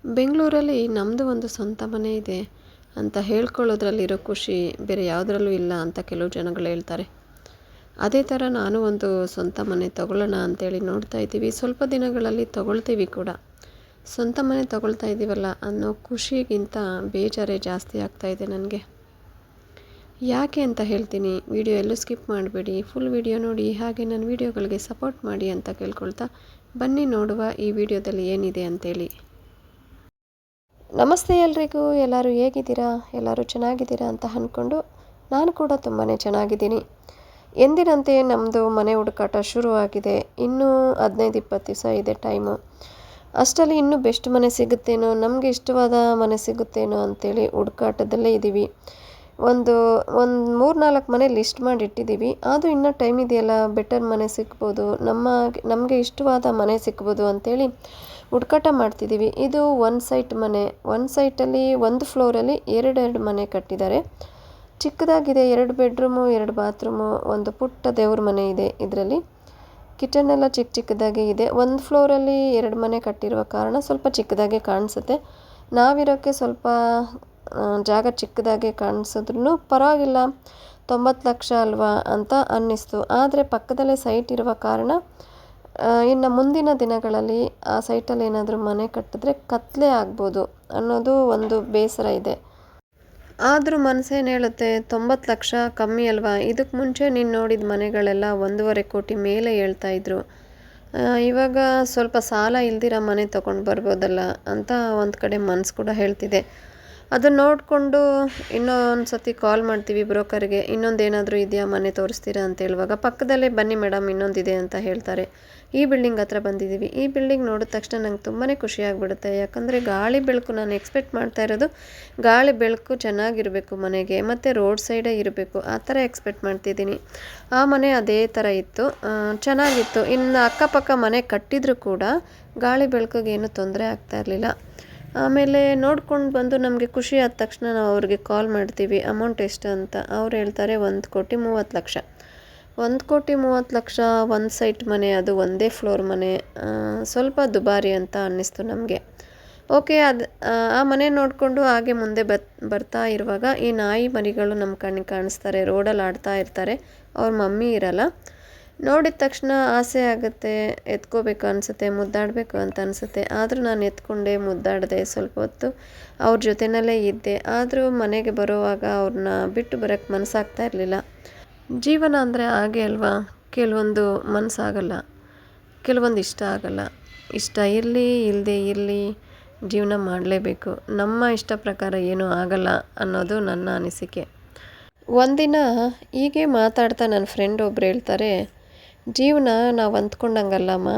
ಬೆಂಗಳೂರಲ್ಲಿ ನಮ್ಮದು ಒಂದು ಸ್ವಂತ ಮನೆ ಇದೆ ಅಂತ ಹೇಳ್ಕೊಳ್ಳೋದ್ರಲ್ಲಿರೋ ಖುಷಿ ಬೇರೆ ಯಾವುದ್ರಲ್ಲೂ ಇಲ್ಲ ಅಂತ ಕೆಲವು ಜನಗಳು ಹೇಳ್ತಾರೆ. ಅದೇ ಥರ ನಾನು ಒಂದು ಸ್ವಂತ ಮನೆ ತಗೊಳ್ಳೋಣ ಅಂತೇಳಿ ನೋಡ್ತಾ ಇದ್ದೀವಿ. ಸ್ವಲ್ಪ ದಿನಗಳಲ್ಲಿ ತಗೊಳ್ತೀವಿ ಕೂಡ. ಸ್ವಂತ ಮನೆ ತಗೊಳ್ತಾ ಇದ್ದೀವಲ್ಲ ಅನ್ನೋ ಖುಷಿಗಿಂತ ಬೇಜಾರೇ ಜಾಸ್ತಿ ಆಗ್ತಾಯಿದೆ ನನಗೆ. ಯಾಕೆ ಅಂತ ಹೇಳ್ತೀನಿ. ವಿಡಿಯೋ ಎಲ್ಲೂ ಸ್ಕಿಪ್ ಮಾಡಬೇಡಿ, ಫುಲ್ ವಿಡಿಯೋ ನೋಡಿ. ಹಾಗೆ ನನ್ನ ವಿಡಿಯೋಗಳಿಗೆ ಸಪೋರ್ಟ್ ಮಾಡಿ ಅಂತ ಕೇಳ್ಕೊಳ್ತಾ ಬನ್ನಿ ನೋಡುವ ಈ ವಿಡಿಯೋದಲ್ಲಿ ಏನಿದೆ ಅಂತೇಳಿ. ನಮಸ್ತೆ ಎಲ್ರಿಗೂ. ಎಲ್ಲರೂ ಹೇಗಿದ್ದೀರಾ? ಎಲ್ಲರೂ ಚೆನ್ನಾಗಿದ್ದೀರಾ ಅಂತ ಅಂದ್ಕೊಂಡು ನಾನು ಕೂಡ ತುಂಬಾ ಚೆನ್ನಾಗಿದ್ದೀನಿ. ಎಂದಿನಂತೆ ನಮ್ಮದು ಮನೆ ಹುಡುಕಾಟ ಶುರುವಾಗಿದೆ. ಇನ್ನೂ 15-20 ದಿವಸ ಇದೆ ಟೈಮು. ಅಷ್ಟರಲ್ಲಿ ಇನ್ನೂ ಬೆಸ್ಟ್ ಮನೆ ಸಿಗುತ್ತೇನೋ, ನಮಗೆ ಇಷ್ಟವಾದ ಮನೆ ಸಿಗುತ್ತೇನೋ ಅಂಥೇಳಿ ಹುಡುಕಾಟದಲ್ಲೇ ಇದ್ದೀವಿ. ಒಂದು 3-4 ಮನೆ ಲಿಸ್ಟ್ ಮಾಡಿ ಇಟ್ಟಿದ್ದೀವಿ. ಅದು ಇನ್ನೂ ಟೈಮ್ ಇದೆಯಲ್ಲ, ಬೆಟರ್ ಮನೆ ಸಿಗ್ಬೋದು, ನಮಗೆ ಇಷ್ಟವಾದ ಮನೆ ಸಿಗ್ಬೋದು ಅಂಥೇಳಿ ಹುಡುಕಾಟ ಮಾಡ್ತಿದ್ದೀವಿ. ಇದು ಒಂದು ಸೈಟ್ ಮನೆ. ಒಂದು ಸೈಟಲ್ಲಿ ಒಂದು ಫ್ಲೋರಲ್ಲಿ ಎರಡು ಮನೆ ಕಟ್ಟಿದ್ದಾರೆ. ಚಿಕ್ಕದಾಗಿದೆ. 2 ಬೆಡ್ರೂಮು, 2 ಬಾತ್ರೂಮು, ಒಂದು ಪುಟ್ಟ ದೇವ್ರ ಮನೆ ಇದೆ. ಇದರಲ್ಲಿ ಕಿಚನ್ ಎಲ್ಲ ಚಿಕ್ಕದಾಗಿ ಇದೆ. ಒಂದು ಫ್ಲೋರಲ್ಲಿ 2 ಮನೆ ಕಟ್ಟಿರುವ ಕಾರಣ ಸ್ವಲ್ಪ ಚಿಕ್ಕದಾಗೆ ಕಾಣಿಸುತ್ತೆ. ನಾವಿರೋಕ್ಕೆ ಸ್ವಲ್ಪ ಜಾಗ ಚಿಕ್ಕದಾಗೆ ಕಾಣಿಸಿದ್ರೂ ಪರವಾಗಿಲ್ಲ, 90 ಲಕ್ಷ ಅಲ್ವಾ ಅಂತ ಅನ್ನಿಸ್ತು. ಆದರೆ ಪಕ್ಕದಲ್ಲೇ ಸೈಟ್ ಇರುವ ಕಾರಣ ಇನ್ನು ಮುಂದಿನ ದಿನಗಳಲ್ಲಿ ಆ ಸೈಟಲ್ಲಿ ಏನಾದರೂ ಮನೆ ಕಟ್ಟಿದ್ರೆ ಕತ್ಲೆ ಆಗ್ಬೋದು ಅನ್ನೋದು ಒಂದು ಬೇಸರ ಇದೆ. ಆದರೂ ಮನಸ್ಸೇನು ಹೇಳುತ್ತೆ, 90 ಲಕ್ಷ ಕಮ್ಮಿ ಅಲ್ವಾ, ಇದಕ್ಕೆ ಮುಂಚೆ ನೀನು ನೋಡಿದ ಮನೆಗಳೆಲ್ಲ 1.5 ಕೋಟಿ ಮೇಲೆ ಹೇಳ್ತಾಯಿದ್ರು. ಇವಾಗ ಸ್ವಲ್ಪ ಸಾಲ ಇಲ್ದಿರ ಮನೆ ತೊಗೊಂಡು ಬರ್ಬೋದಲ್ಲ ಅಂತ ಒಂದು ಕಡೆ ಮನಸ್ಸು ಕೂಡ ಹೇಳ್ತಿದೆ. ಅದನ್ನು ನೋಡಿಕೊಂಡು ಇನ್ನೊಂದು ಸತಿ ಕಾಲ್ ಮಾಡ್ತೀವಿ ಬ್ರೋಕರ್ಗೆ. ಇನ್ನೊಂದೇನಾದರೂ ಇದೆಯಾ ಮನೆ ತೋರಿಸ್ತೀರಾ ಅಂತ ಹೇಳುವಾಗ, ಪಕ್ಕದಲ್ಲೇ ಬನ್ನಿ ಮೇಡಮ್ ಇನ್ನೊಂದಿದೆ ಅಂತ ಹೇಳ್ತಾರೆ. ಈ ಬಿಲ್ಡಿಂಗ್ ಹತ್ರ ಬಂದಿದ್ದೀವಿ. ಈ ಬಿಲ್ಡಿಂಗ್ ನೋಡಿದ ತಕ್ಷಣ ನಂಗೆ ತುಂಬಾ ಖುಷಿಯಾಗಿಬಿಡುತ್ತೆ. ಯಾಕಂದರೆ ಗಾಳಿ ಬೆಳಕು, ನಾನು ಎಕ್ಸ್ಪೆಕ್ಟ್ ಮಾಡ್ತಾ ಇರೋದು ಗಾಳಿ ಬೆಳಕು ಚೆನ್ನಾಗಿರಬೇಕು ಮನೆಗೆ, ಮತ್ತು ರೋಡ್ ಸೈಡೇ ಇರಬೇಕು, ಆ ಥರ ಎಕ್ಸ್ಪೆಕ್ಟ್ ಮಾಡ್ತಿದ್ದೀನಿ. ಆ ಮನೆ ಅದೇ ಥರ ಇತ್ತು, ಚೆನ್ನಾಗಿತ್ತು. ಇನ್ನು ಅಕ್ಕಪಕ್ಕ ಮನೆ ಕಟ್ಟಿದರೂ ಕೂಡ ಗಾಳಿ ಬೆಳಕಿಗೆ ಏನೂ ತೊಂದರೆ ಆಗ್ತಾ ಇರಲಿಲ್ಲ. ಆಮೇಲೆ ನೋಡ್ಕೊಂಡು ಬಂದು ನಮಗೆ ಖುಷಿ ಆದ ತಕ್ಷಣ ನಾವು ಅವ್ರಿಗೆ ಕಾಲ್ ಮಾಡ್ತೀವಿ, ಅಮೌಂಟ್ ಎಷ್ಟು ಅಂತ. ಅವ್ರು ಹೇಳ್ತಾರೆ 1,30,30,00,000. 1,30,30,00,000 ಒಂದು ಸೈಟ್ ಮನೆ, ಅದು ಒಂದೇ ಫ್ಲೋರ್ ಮನೆ. ಸ್ವಲ್ಪ ದುಬಾರಿ ಅಂತ ಅನ್ನಿಸ್ತು ನಮಗೆ. ಓಕೆ, ಆ ಮನೆ ನೋಡಿಕೊಂಡು ಹಾಗೆ ಮುಂದೆ ಬರ್ತಾ ಇರುವಾಗ ಈ ನಾಯಿ ಮರಿಗಳು ನಮ್ಮ ಕಣ್ಣಿಗೆ ಕಾಣಿಸ್ತಾರೆ. ರೋಡಲ್ಲಿ ಆಡ್ತಾ ಇರ್ತಾರೆ. ಅವ್ರ ಮಮ್ಮಿ ಇರಲ್ಲ. ನೋಡಿದ ತಕ್ಷಣ ಆಸೆ ಆಗುತ್ತೆ, ಎತ್ಕೋಬೇಕು ಅನಿಸುತ್ತೆ, ಮುದ್ದಾಡಬೇಕು ಅಂತ ಅನಿಸುತ್ತೆ. ಆದರೂ ನಾನು ಎತ್ಕೊಂಡೆ, ಮುದ್ದಾಡಿದೆ, ಸ್ವಲ್ಪ ಹೊತ್ತು ಅವ್ರ ಜೊತೆಯಲ್ಲೇ ಇದ್ದೆ. ಆದರೂ ಮನೆಗೆ ಬರುವಾಗ ಅವ್ರನ್ನ ಬಿಟ್ಟು ಬರೋಕ್ಕೆ ಮನಸ್ಸಾಗ್ತಾ ಇರಲಿಲ್ಲ. ಜೀವನ ಅಂದರೆ ಹಾಗೆ ಅಲ್ವಾ, ಕೆಲವೊಂದು ಮನಸ್ಸಾಗಲ್ಲ, ಕೆಲವೊಂದು ಇಷ್ಟ ಆಗಲ್ಲ. ಇಷ್ಟ ಇರಲಿ ಇಲ್ಲದೆ ಇರಲಿ, ಜೀವನ ಮಾಡಲೇಬೇಕು. ನಮ್ಮ ಇಷ್ಟ ಪ್ರಕಾರ ಏನೂ ಆಗಲ್ಲ ಅನ್ನೋದು ನನ್ನ ಅನಿಸಿಕೆ. ಒಂದಿನ ಹೀಗೆ ಮಾತಾಡ್ತಾ ನನ್ನ ಫ್ರೆಂಡ್ ಒಬ್ರು ಹೇಳ್ತಾರೆ, ಜೀವನ ನಾವು ಅಂದ್ಕೊಂಡಂಗಲ್ಲಮ್ಮ,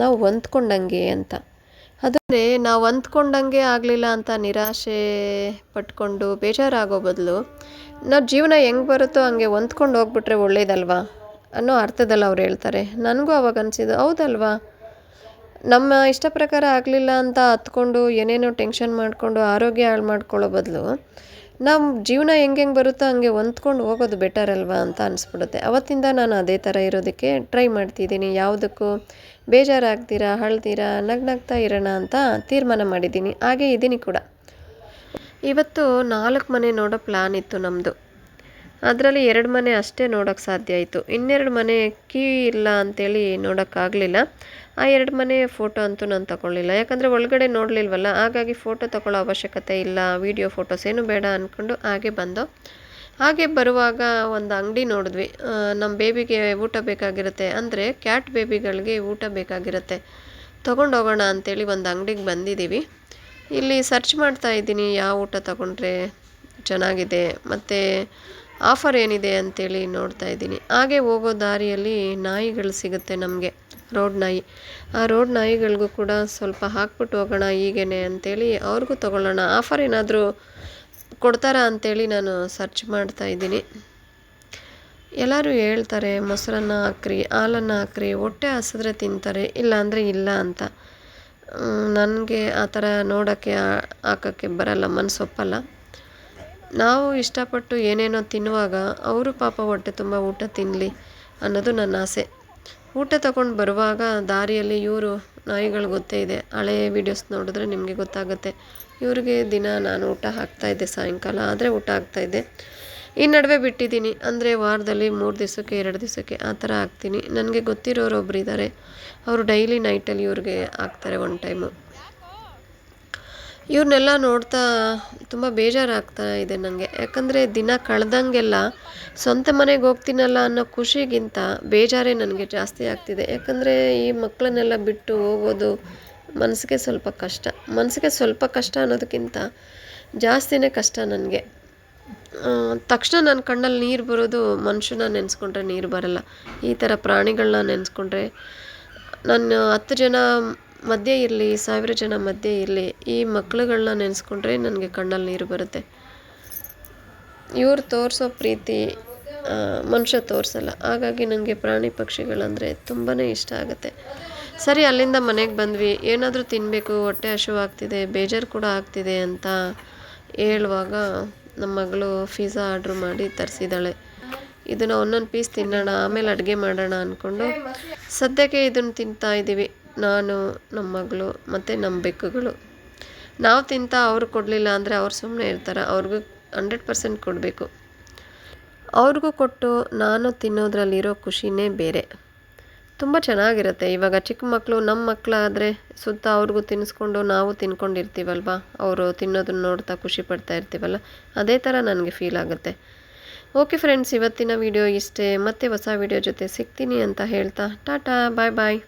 ನಾವು ಹೊಂದ್ಕೊಂಡಂಗೆ ಅಂತ. ಅದಂದರೆ ನಾವು ಅಂದ್ಕೊಂಡಂಗೆ ಆಗಲಿಲ್ಲ ಅಂತ ನಿರಾಶೆ ಪಟ್ಕೊಂಡು ಬೇಜಾರಾಗೋ ಬದಲು, ನಾವು ಜೀವನ ಹೆಂಗೆ ಬರುತ್ತೋ ಹಂಗೆ ಹೊಂದ್ಕೊಂಡು ಹೋಗ್ಬಿಟ್ರೆ ಒಳ್ಳೇದಲ್ವಾ ಅನ್ನೋ ಅರ್ಥದಲ್ಲಿ ಅವ್ರು ಹೇಳ್ತಾರೆ. ನನಗೂ ಅವಾಗ ಅನಿಸಿದ್ದು, ಹೌದಲ್ವಾ, ನಮ್ಮ ಇಷ್ಟ ಪ್ರಕಾರ ಆಗಲಿಲ್ಲ ಅಂತ ಹತ್ಕೊಂಡು ಏನೇನೋ ಟೆನ್ಷನ್ ಮಾಡಿಕೊಂಡು ಆರೋಗ್ಯ ಹಾಳು ಮಾಡ್ಕೊಳ್ಳೋ ಬದಲು ನಮ್ಮ ಜೀವನ ಹೆಂಗೆ ಬರುತ್ತೋ ಹಂಗೆ ಹೊಂದ್ಕೊಂಡು ಹೋಗೋದು ಬೆಟರ್ ಅಲ್ವಾ ಅಂತ ಅನಿಸ್ಬಿಡುತ್ತೆ. ಅವತ್ತಿಂದ ನಾನು ಅದೇ ಥರ ಇರೋದಕ್ಕೆ ಟ್ರೈ ಮಾಡ್ತಿದ್ದೀನಿ. ಯಾವುದಕ್ಕೂ ಬೇಜಾರಾಗ್ತೀರಾ, ಅಳ್ತೀರಾ, ನಗ್ನಗ್ತಾ ಇರೋಣ ಅಂತ ತೀರ್ಮಾನ ಮಾಡಿದ್ದೀನಿ. ಹಾಗೆ ಇದ್ದೀನಿ ಕೂಡ. ಇವತ್ತು 4 ಮನೆ ನೋಡೋ ಪ್ಲ್ಯಾನ್ ಇತ್ತು ನಮ್ಮದು. ಅದರಲ್ಲಿ 2 ಮನೆ ಅಷ್ಟೇ ನೋಡೋಕ್ಕೆ ಸಾಧ್ಯ ಆಯಿತು. ಇನ್ನೆರಡು ಮನೆ ಕೀ ಇಲ್ಲ ಅಂಥೇಳಿ ನೋಡೋಕ್ಕಾಗಲಿಲ್ಲ. ಆ 2 ಮನೆ ಫೋಟೋ ಅಂತೂ ನಾನು ತಗೊಳ್ಳಿಲ್ಲ, ಯಾಕಂದರೆ ಒಳಗಡೆ ನೋಡಲಿಲ್ವಲ್ಲ. ಹಾಗಾಗಿ ಫೋಟೋ ತಗೊಳ್ಳೋ ಅವಶ್ಯಕತೆ ಇಲ್ಲ, ವೀಡಿಯೋ ಫೋಟೋಸ್ ಏನು ಬೇಡ ಅಂದ್ಕೊಂಡು ಹಾಗೆ ಬಂದು. ಹಾಗೆ ಬರುವಾಗ ಒಂದು ಅಂಗಡಿ ನೋಡಿದ್ವಿ. ನಮ್ಮ ಬೇಬಿಗೆ ಊಟ ಬೇಕಾಗಿರುತ್ತೆ, ಅಂದರೆ ಕ್ಯಾಟ್ ಬೇಬಿಗಳಿಗೆ ಊಟ ಬೇಕಾಗಿರುತ್ತೆ, ತೊಗೊಂಡೋಗೋಣ ಅಂಥೇಳಿ ಒಂದು ಅಂಗಡಿಗೆ ಬಂದಿದ್ದೀವಿ. ಇಲ್ಲಿ ಸರ್ಚ್ ಮಾಡ್ತಾ ಇದ್ದೀನಿ ಯಾವ ಊಟ ತಗೊಂಡ್ರೆ ಚೆನ್ನಾಗಿದೆ, ಮತ್ತು ಆಫರ್ ಏನಿದೆ ಅಂಥೇಳಿ ನೋಡ್ತಾ ಇದ್ದೀನಿ. ಹಾಗೆ ಹೋಗೋ ದಾರಿಯಲ್ಲಿ ನಾಯಿಗಳು ಸಿಗುತ್ತೆ ನಮಗೆ, ರೋಡ್ ನಾಯಿ. ಆ ರೋಡ್ ನಾಯಿಗಳಿಗೂ ಕೂಡ ಸ್ವಲ್ಪ ಹಾಕ್ಬಿಟ್ಟು ಹೋಗೋಣ ಹೀಗೇನೆ ಅಂಥೇಳಿ ಅವ್ರಿಗೂ ತೊಗೊಳ್ಳೋಣ, ಆಫರ್ ಏನಾದರೂ ಕೊಡ್ತಾರಾ ಅಂಥೇಳಿ ನಾನು ಸರ್ಚ್ ಮಾಡ್ತಾ ಇದ್ದೀನಿ. ಎಲ್ಲರೂ ಹೇಳ್ತಾರೆ ಮೊಸರನ್ನ ಹಾಕ್ರಿ, ಹಾಲನ್ನು ಹಾಕ್ರಿ, ಹೊಟ್ಟೆ ಹಸಿದ್ರೆ ತಿಂತಾರೆ, ಇಲ್ಲ ಅಂದರೆ ಇಲ್ಲ ಅಂತ. ನನಗೆ ಆ ಥರ ನೋಡೋಕ್ಕೆ ಹಾಕೋಕ್ಕೆ ಬರಲ್ಲ, ಮನಸ್ಸೊಪ್ಪಲ್ಲ. ನಾವು ಇಷ್ಟಪಟ್ಟು ಏನೇನೋ ತಿನ್ನುವಾಗ ಅವರು ಪಾಪ ಹೊಟ್ಟೆ ತುಂಬ ಊಟ ತಿನ್ನಲಿ ಅನ್ನೋದು ನನ್ನ ಆಸೆ. ಊಟ ತಗೊಂಡು ಬರುವಾಗ ದಾರಿಯಲ್ಲಿ ಇವರು ನಾಯಿಗಳು ಗೊತ್ತೇ ಇದೆ, ಹಳೆ ವೀಡಿಯೋಸ್ ನೋಡಿದ್ರೆ ನಿಮಗೆ ಗೊತ್ತಾಗುತ್ತೆ. ಇವ್ರಿಗೆ ದಿನ ನಾನು ಊಟ ಹಾಕ್ತಾಯಿದ್ದೆ, ಸಾಯಂಕಾಲ ಆದರೆ ಊಟ ಹಾಕ್ತಾಯಿದ್ದೆ. ಈ ನಡುವೆ ಬಿಟ್ಟಿದ್ದೀನಿ, ಅಂದರೆ ವಾರದಲ್ಲಿ 3 ದಿವಸಕ್ಕೆ 2 ದಿವಸಕ್ಕೆ ಆ ಥರ ಹಾಕ್ತೀನಿ. ನನಗೆ ಗೊತ್ತಿರೋರು ಒಬ್ರು ಇದ್ದಾರೆ, ಅವರು ಡೈಲಿ ನೈಟಲ್ಲಿ ಇವ್ರಿಗೆ ಹಾಕ್ತಾರೆ 1 ಟೈಮು. ಇವ್ರನ್ನೆಲ್ಲ ನೋಡ್ತಾ ತುಂಬ ಬೇಜಾರಾಗ್ತಾ ಇದೆ ನನಗೆ. ಯಾಕಂದರೆ ದಿನ ಕಳೆದಂಗೆಲ್ಲ ಸ್ವಂತ ಮನೆಗೆ ಹೋಗ್ತೀನಲ್ಲ ಅನ್ನೋ ಖುಷಿಗಿಂತ ಬೇಜಾರೇ ನನಗೆ ಜಾಸ್ತಿ ಆಗ್ತಿದೆ. ಯಾಕಂದರೆ ಈ ಮಕ್ಕಳನ್ನೆಲ್ಲ ಬಿಟ್ಟು ಹೋಗೋದು ಮನಸ್ಸಿಗೆ ಸ್ವಲ್ಪ ಕಷ್ಟ ಅನ್ನೋದಕ್ಕಿಂತ ಜಾಸ್ತಿನೇ ಕಷ್ಟ ನನಗೆ. ತಕ್ಷಣ ನನ್ನ ಕಣ್ಣಲ್ಲಿ ನೀರು ಬರೋದು, ಮನುಷ್ಯನ ನೆನೆಸ್ಕೊಂಡ್ರೆ ನೀರು ಬರಲ್ಲ. ಈ ಥರ ಪ್ರಾಣಿಗಳನ್ನ ನೆನೆಸ್ಕೊಂಡ್ರೆ, ನಾನು 10 ಜನ ಮಧ್ಯೆ ಇರಲಿ, 1000 ಜನ ಮಧ್ಯೆ ಇರಲಿ, ಈ ಮಕ್ಕಳುಗಳನ್ನ ನೆನೆಸ್ಕೊಂಡ್ರೆ ನನಗೆ ಕಣ್ಣಲ್ಲಿ ನೀರು ಬರುತ್ತೆ. ಇವ್ರು ತೋರಿಸೋ ಪ್ರೀತಿ ಮನುಷ್ಯ ತೋರಿಸಲ್ಲ. ಹಾಗಾಗಿ ನನಗೆ ಪ್ರಾಣಿ ಪಕ್ಷಿಗಳಂದರೆ ತುಂಬಾ ಇಷ್ಟ ಆಗುತ್ತೆ. ಸರಿ, ಅಲ್ಲಿಂದ ಮನೆಗೆ ಬಂದ್ವಿ. ಏನಾದರೂ ತಿನ್ನಬೇಕು, ಹೊಟ್ಟೆ ಹಸಿವಾಗ್ತಿದೆ, ಬೇಜಾರು ಕೂಡ ಆಗ್ತಿದೆ ಅಂತ ಹೇಳುವಾಗ ನಮ್ಮ ಮಗಳು ಪಿಜ್ಜಾ ಆರ್ಡ್ರ್ ಮಾಡಿ ತರಿಸಿದ್ದಾಳೆ. ಇದನ್ನು ಒಂದೊಂದು ಪೀಸ್ ತಿನ್ನೋಣ, ಆಮೇಲೆ ಅಡುಗೆ ಮಾಡೋಣ ಅಂದ್ಕೊಂಡು ಸದ್ಯಕ್ಕೆ ಇದನ್ನು ತಿಂತಾ ಇದ್ದೀವಿ. ನಾನು, ನಮ್ಮ ಮಗಳು ಮತ್ತು ನಮ್ಮ ಬೆಕ್ಕುಗಳು. ನಾವು ತಿಂತಾ ಅವ್ರು ಕೊಡಲಿಲ್ಲ ಅಂದರೆ ಅವ್ರು ಸುಮ್ಮನೆ ಇರ್ತಾರೆ. ಅವ್ರಿಗೂ 100% ಕೊಡಬೇಕು. ಅವ್ರಿಗೂ ಕೊಟ್ಟು ನಾನು ತಿನ್ನೋದ್ರಲ್ಲಿರೋ ಖುಷಿನೇ ಬೇರೆ, ತುಂಬ ಚೆನ್ನಾಗಿರುತ್ತೆ. ಇವಾಗ ಚಿಕ್ಕ ಮಕ್ಕಳು, ನಮ್ಮ ಮಕ್ಕಳಾದರೆ ಸುತ್ತ ಅವ್ರಿಗೂ ತಿನ್ನಿಸ್ಕೊಂಡು ನಾವು ತಿನ್ಕೊಂಡಿರ್ತೀವಲ್ವ, ಅವರು ತಿನ್ನೋದನ್ನ ನೋಡ್ತಾ ಖುಷಿ ಪಡ್ತಾ ಇರ್ತೀವಲ್ಲ, ಅದೇ ಥರ ನನಗೆ ಫೀಲ್ ಆಗುತ್ತೆ. ಓಕೆ ಫ್ರೆಂಡ್ಸ್, ಇವತ್ತಿನ ವಿಡಿಯೋ ಇಷ್ಟೇ. ಮತ್ತೆ ಹೊಸ ವಿಡಿಯೋ ಜೊತೆ ಸಿಗ್ತೀನಿ ಅಂತ ಹೇಳ್ತಾ ಟಾಟಾ, ಬಾಯ್ ಬಾಯ್.